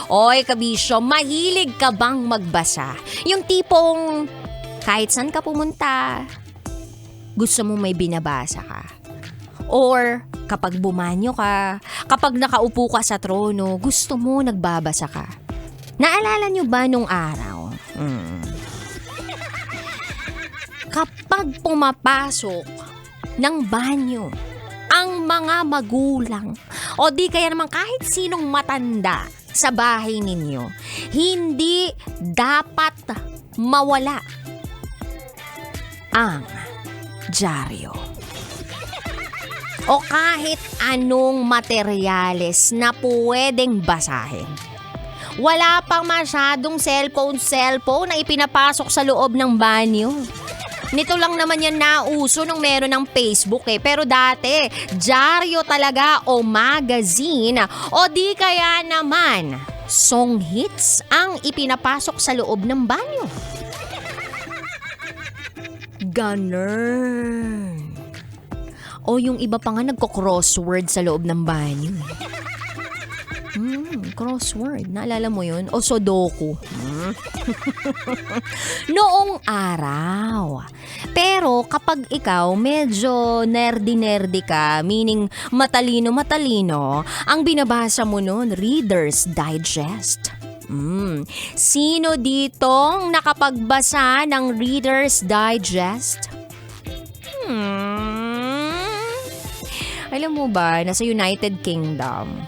Oy, kabisyo, mahilig ka bang magbasa? Yung tipong kahit saan ka pumunta, gusto mo may binabasa ka. Or kapag bumanyo ka, kapag nakaupo ka sa trono, gusto mo nagbabasa ka. Naalala nyo ba nung araw? Kapag pumapasok ng banyo ang mga magulang o di kaya naman kahit sinong matanda sa bahay ninyo, hindi dapat mawala ang dyaryo o kahit anong materyales na pwedeng basahin. Wala pang masyadong cellphone na ipinapasok sa loob ng banyo. Nito lang naman yan nauso nung meron ng Facebook Pero dati, dyaryo talaga o magazine o di kaya naman song hits ang ipinapasok sa loob ng banyo. Ganun. O yung iba pa nga nagko-crossword sa loob ng banyo. Crossword. Naalala mo yun? O Sudoku. Noong araw. Pero kapag ikaw medyo nerdy ka, meaning matalino, ang binabasa mo nun, Reader's Digest. Sino ditong nakapagbasa ng Reader's Digest? Alam mo ba, nasa United Kingdom,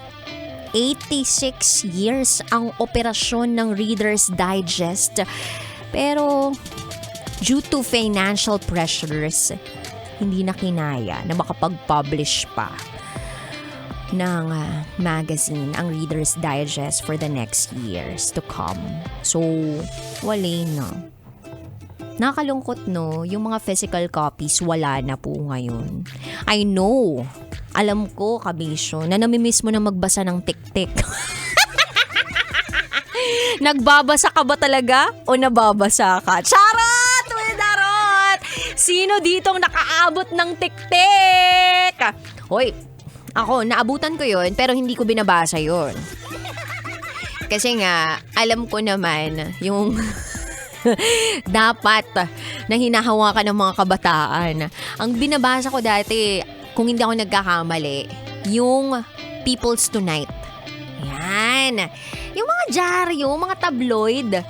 86 years ang operasyon ng Reader's Digest. Pero due to financial pressures, hindi na kinaya na makapag-publish pa ng magazine ang Reader's Digest for the next years to come. So, wala na. Nakakalungkot no, yung mga physical copies wala na po ngayon. I know. Alam ko, kabisyo, na namimiss mo na magbasa ng tik-tik. Nagbabasa ka ba talaga o nababasa ka? Charot! Darot! Sino ditong nakaabot ng tik-tik? Hoy, ako, naabutan ko yun pero hindi ko binabasa yun. Kasi nga, alam ko naman yung dapat na hinahawakan ng mga kabataan. Ang binabasa ko dati, kung hindi ako nagkakamali, yung People's Tonight. Yan. Yung mga dyaryo, mga tabloid,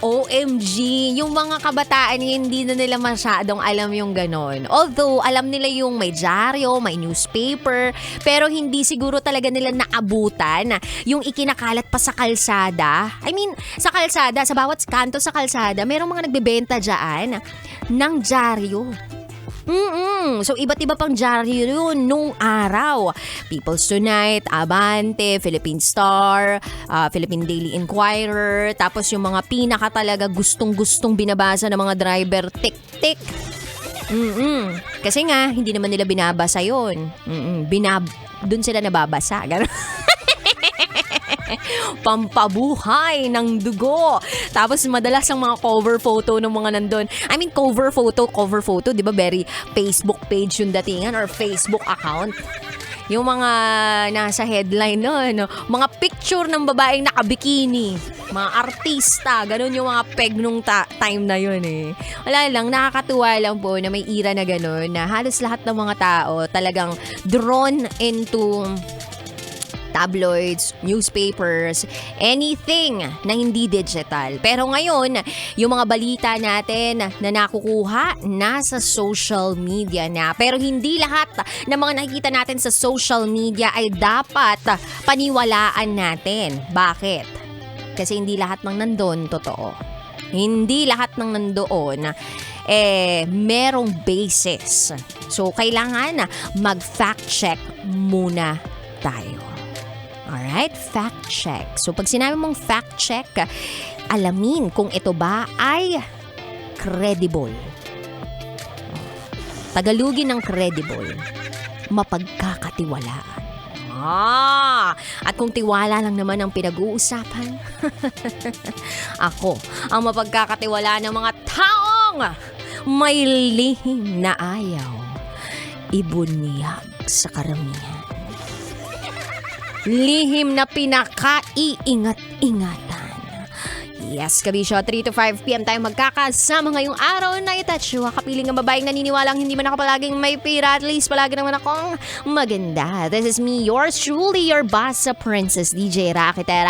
OMG, yung mga kabataan hindi na nila masyadong alam yung ganon. Although, alam nila yung may dyaryo, may newspaper, pero hindi siguro talaga nila naabutan yung ikinakalat pa sa kalsada. I mean, sa kalsada, sa bawat kanto sa kalsada, merong mga nagbebenta dyan ng dyaryo. So, iba't iba pang dyaryo yun nung araw. People's Tonight, Abante, Philippine Star, Philippine Daily Inquirer, tapos yung mga pinaka talaga gustong-gustong binabasa ng mga driver, tik-tik. Kasi nga, hindi naman nila binabasa yun. Doon sila nababasa. Pampabuhay ng dugo. Tapos madalas ang mga cover photo ng mga nandun. I mean, cover photo, di ba? Very Facebook page yung datingan or Facebook account. Yung mga nasa headline nun, mga picture ng babaeng nakabikini, mga artista, ganun yung mga peg nung time na yun eh. Wala lang, nakakatuwa lang po na may era na ganun, na halos lahat ng mga tao talagang drawn into tabloids, newspapers, anything na hindi digital. Pero ngayon, yung mga balita natin na nakukuha nasa social media na. Pero hindi lahat ng mga nakikita natin sa social media ay dapat paniwalaan natin. Bakit? Kasi hindi lahat ng nandun totoo. Hindi lahat ng nandoon merong basis. So, kailangan mag-fact check muna tayo. Alright, fact check. So pag sinabi mong fact check, alamin kung ito ba ay credible. Tagalugin ng credible, mapagkakatiwalaan. At kung tiwala lang naman ang pinag-uusapan, ako ang mapagkakatiwala ng mga taong may lihim na ayaw ibunyag sa karamihan. lihim na pinaka-iingat-ingatan. Yes, kabisyo, 3 to 5 p.m. tayo magkakasama ngayong araw na ito. At sywa, kapiling ng babaeng naniniwalang hindi man ako palaging may pira. At least palagi naman akong maganda. This is me, yours truly, your boss, Princess DJ Rakitera.